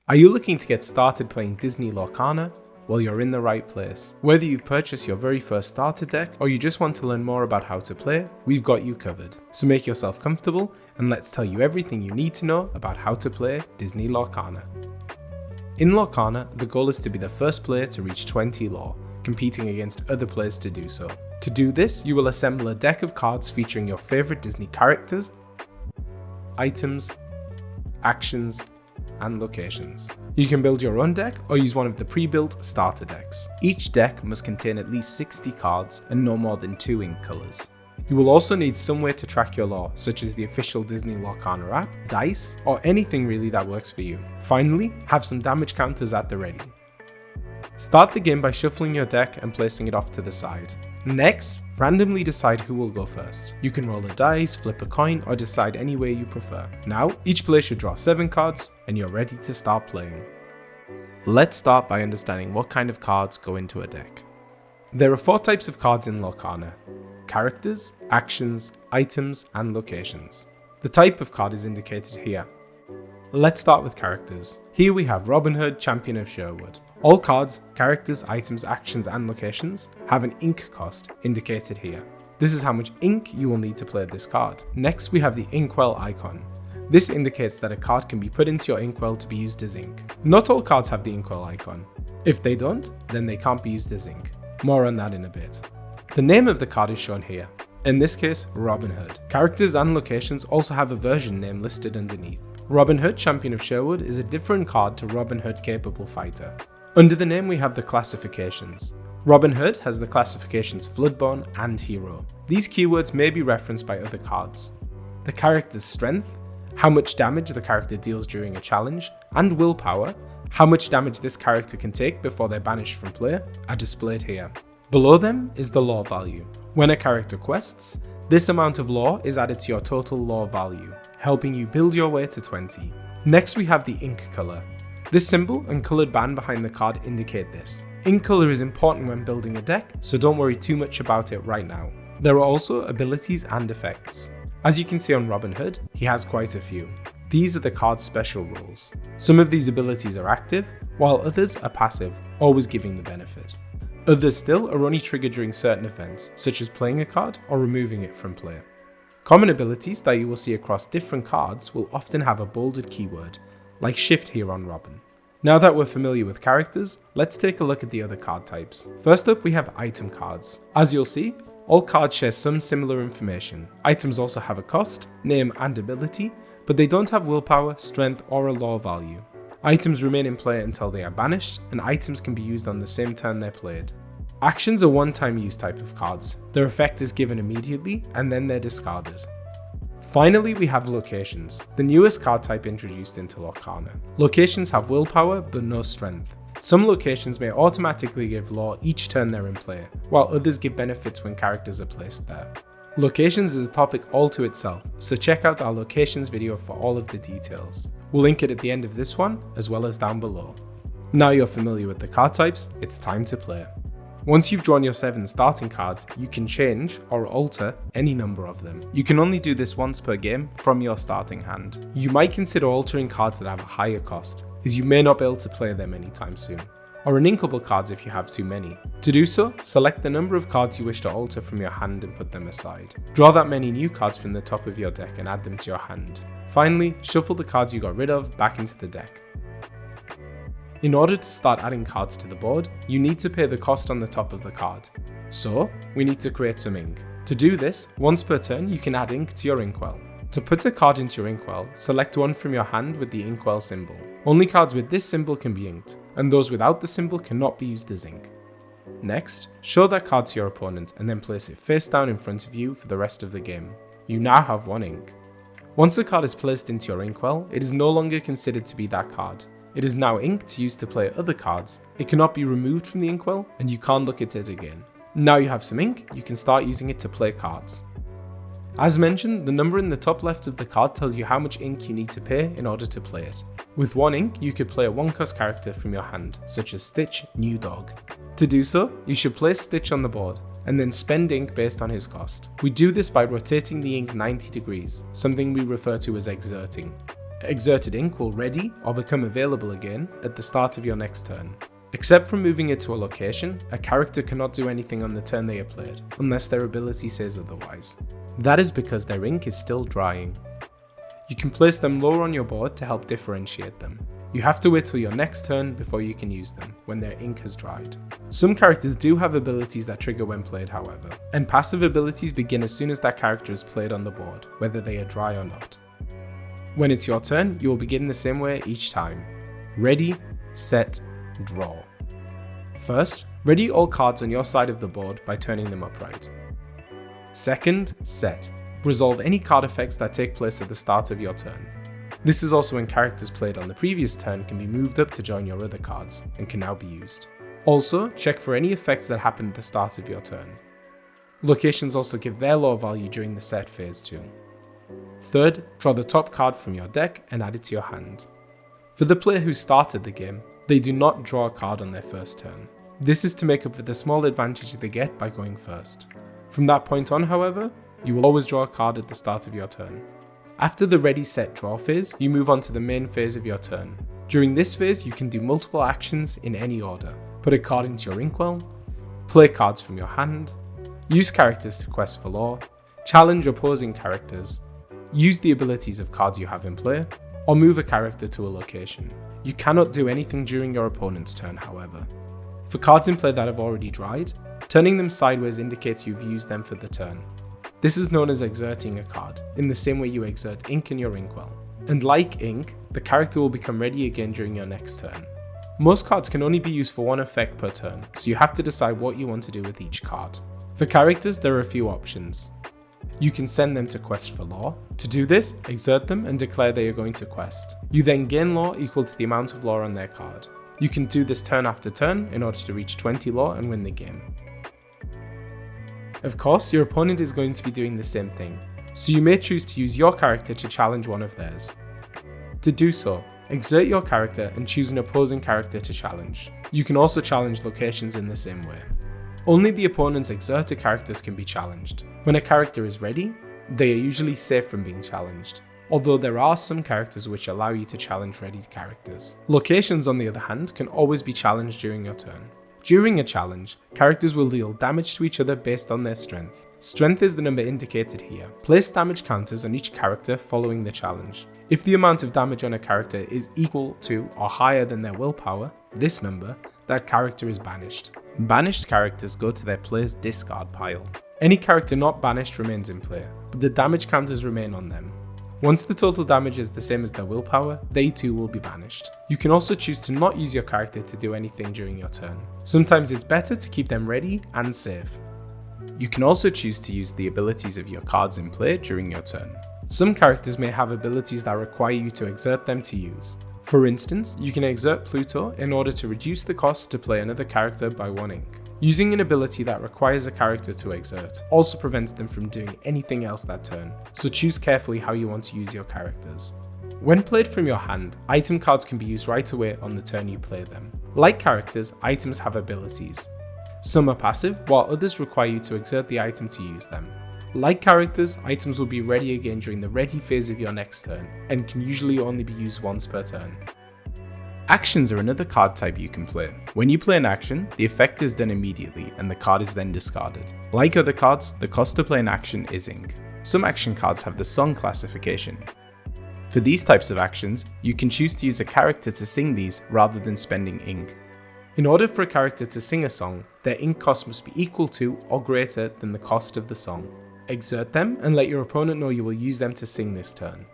Are you looking to get started playing Disney Lorcana? Well, you're in the right place. Whether you've purchased your very first starter deck or you just want to learn more about how to play, we've got you covered. So make yourself comfortable and let's tell you everything you need to know about how to play Disney Lorcana. In Lorcana, the goal is to be the first player to reach 20 lore, competing against other players to do so. To do this, you will assemble a deck of cards featuring your favorite Disney characters, items, actions, and locations. You can build your own deck or use one of the pre-built starter decks. Each deck must contain at least 60 cards and no more than 2 ink colours. You will also need some way to track your lore, such as the official Disney Lorcana app, dice, or anything really that works for you. Finally, have some damage counters at the ready. Start the game by shuffling your deck and placing it off to the side. Next, randomly decide who will go first. You can roll a dice, flip a coin, or decide any way you prefer. Now, each player should draw 7 cards, and you're ready to start playing. Let's start by understanding what kind of cards go into a deck. There are 4 types of cards in Lorcana: characters, actions, items, and locations. The type of card is indicated here. Let's start with characters. Here we have Robin Hood, Champion of Sherwood. All cards, characters, items, actions, and locations have an ink cost indicated here. This is how much ink you will need to play this card. Next, we have the inkwell icon. This indicates that a card can be put into your inkwell to be used as ink. Not all cards have the inkwell icon. If they don't, then they can't be used as ink. More on that in a bit. The name of the card is shown here. In this case, Robin Hood. Characters and locations also have a version name listed underneath. Robin Hood, Champion of Sherwood is a different card to Robin Hood, Capable Fighter. Under the name we have the classifications. Robin Hood has the classifications Floodborn and Hero. These keywords may be referenced by other cards. The character's strength, how much damage the character deals during a challenge, and willpower, how much damage this character can take before they're banished from play, are displayed here. Below them is the lore value. When a character quests, this amount of lore is added to your total lore value, helping you build your way to 20. Next we have the ink color. This symbol and coloured band behind the card indicate this. Ink colour is important when building a deck, so don't worry too much about it right now. There are also abilities and effects. As you can see on Robin Hood, he has quite a few. These are the card's special rules. Some of these abilities are active, while others are passive, always giving the benefit. Others still are only triggered during certain events, such as playing a card or removing it from play. Common abilities that you will see across different cards will often have a bolded keyword, like shift here on Robin. Now that we're familiar with characters, let's take a look at the other card types. First up we have item cards. As you'll see, all cards share some similar information. Items also have a cost, name and ability, but they don't have willpower, strength or a lore value. Items remain in play until they are banished, and items can be used on the same turn they're played. Actions are one-time use type of cards. Their effect is given immediately and then they're discarded. Finally, we have locations, the newest card type introduced into Lorcana. Locations have willpower but no strength. Some locations may automatically give lore each turn they're in play, while others give benefits when characters are placed there. Locations is a topic all to itself, so check out our locations video for all of the details. We'll link it at the end of this one, as well as down below. Now you're familiar with the card types, it's time to play. Once you've drawn your 7 starting cards, you can change or alter any number of them. You can only do this once per game from your starting hand. You might consider altering cards that have a higher cost, as you may not be able to play them anytime soon, or uninkable cards if you have too many. To do so, select the number of cards you wish to alter from your hand and put them aside. Draw that many new cards from the top of your deck and add them to your hand. Finally, shuffle the cards you got rid of back into the deck. In order to start adding cards to the board, you need to pay the cost on the top of the card. So, we need to create some ink. To do this, once per turn you can add ink to your inkwell. To put a card into your inkwell, select one from your hand with the inkwell symbol. Only cards with this symbol can be inked, and those without the symbol cannot be used as ink. Next, show that card to your opponent and then place it face down in front of you for the rest of the game. You now have 1 ink. Once a card is placed into your inkwell, it is no longer considered to be that card. It is now ink to use to play other cards. It cannot be removed from the inkwell, and you can't look at it again. Now you have some ink, you can start using it to play cards. As mentioned, the number in the top left of the card tells you how much ink you need to pay in order to play it. With 1 ink, you could play a 1-cost character from your hand, such as Stitch, New Dog. To do so, you should place Stitch on the board, and then spend ink based on his cost. We do this by rotating the ink 90 degrees, something we refer to as exerting. Exerted ink will ready or become available again at the start of your next turn. Except for moving it to a location, a character cannot do anything on the turn they are played, unless their ability says otherwise. That is because their ink is still drying. You can place them lower on your board to help differentiate them. You have to wait till your next turn before you can use them, when their ink has dried. Some characters do have abilities that trigger when played, however, and passive abilities begin as soon as that character is played on the board, whether they are dry or not. When it's your turn, you will begin the same way each time. Ready, set, draw. First, ready all cards on your side of the board by turning them upright. Second, set. Resolve any card effects that take place at the start of your turn. This is also when characters played on the previous turn can be moved up to join your other cards, and can now be used. Also, check for any effects that happen at the start of your turn. Locations also give their lore value during the set phase too. Third, draw the top card from your deck and add it to your hand. For the player who started the game, they do not draw a card on their first turn. This is to make up for the small advantage they get by going first. From that point on, however, you will always draw a card at the start of your turn. After the ready, set, draw phase, you move on to the main phase of your turn. During this phase, you can do multiple actions in any order. Put a card into your inkwell, play cards from your hand, use characters to quest for lore, challenge opposing characters, use the abilities of cards you have in play, or move a character to a location. You cannot do anything during your opponent's turn, however. For cards in play that have already dried, turning them sideways indicates you've used them for the turn. This is known as exerting a card, in the same way you exert ink in your inkwell. And like ink, the character will become ready again during your next turn. Most cards can only be used for one effect per turn, so you have to decide what you want to do with each card. For characters, there are a few options. You can send them to quest for lore. To do this, exert them and declare they are going to quest. You then gain lore equal to the amount of lore on their card. You can do this turn after turn in order to reach 20 lore and win the game. Of course, your opponent is going to be doing the same thing, so you may choose to use your character to challenge one of theirs. To do so, exert your character and choose an opposing character to challenge. You can also challenge locations in the same way. Only the opponent's exerted characters can be challenged. When a character is ready, they are usually safe from being challenged, although there are some characters which allow you to challenge readied characters. Locations, on the other hand, can always be challenged during your turn. During a challenge, characters will deal damage to each other based on their strength. Strength is the number indicated here. Place damage counters on each character following the challenge. If the amount of damage on a character is equal to or higher than their willpower, this number, that character is banished. Banished characters go to their player's discard pile. Any character not banished remains in play, but the damage counters remain on them. Once the total damage is the same as their willpower, they too will be banished. You can also choose to not use your character to do anything during your turn. Sometimes it's better to keep them ready and safe. You can also choose to use the abilities of your cards in play during your turn. Some characters may have abilities that require you to exert them to use. For instance, you can exert Pluto in order to reduce the cost to play another character by 1 ink. Using an ability that requires a character to exert also prevents them from doing anything else that turn, so choose carefully how you want to use your characters. When played from your hand, item cards can be used right away on the turn you play them. Like characters, items have abilities. Some are passive, while others require you to exert the item to use them. Like characters, items will be ready again during the ready phase of your next turn, and can usually only be used once per turn. Actions are another card type you can play. When you play an action, the effect is done immediately and the card is then discarded. Like other cards, the cost to play an action is ink. Some action cards have the song classification. For these types of actions, you can choose to use a character to sing these rather than spending ink. In order for a character to sing a song, their ink cost must be equal to or greater than the cost of the song. Exert them and let your opponent know you will use them to sing this turn.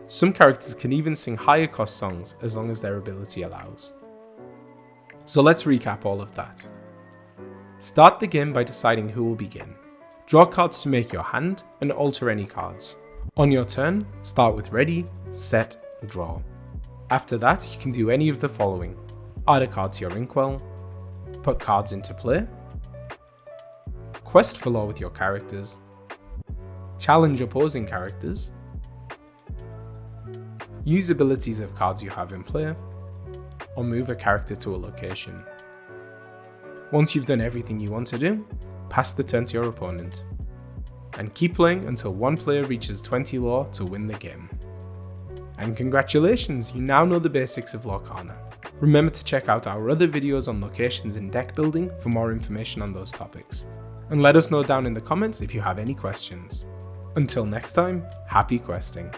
Some characters can even sing higher cost songs as long as their ability allows. So let's recap all of that. Start the game by deciding who will begin. Draw cards to make your hand and alter any cards. On your turn, start with ready, set, draw. After that, you can do any of the following. Add a card to your inkwell, put cards into play, quest for lore with your characters, challenge opposing characters, use abilities of cards you have in play, or move a character to a location. Once you've done everything you want to do, pass the turn to your opponent, and keep playing until one player reaches 20 lore to win the game. And congratulations, you now know the basics of Lorcana. Remember to check out our other videos on locations and deck building for more information on those topics. And let us know down in the comments if you have any questions. Until next time, happy questing.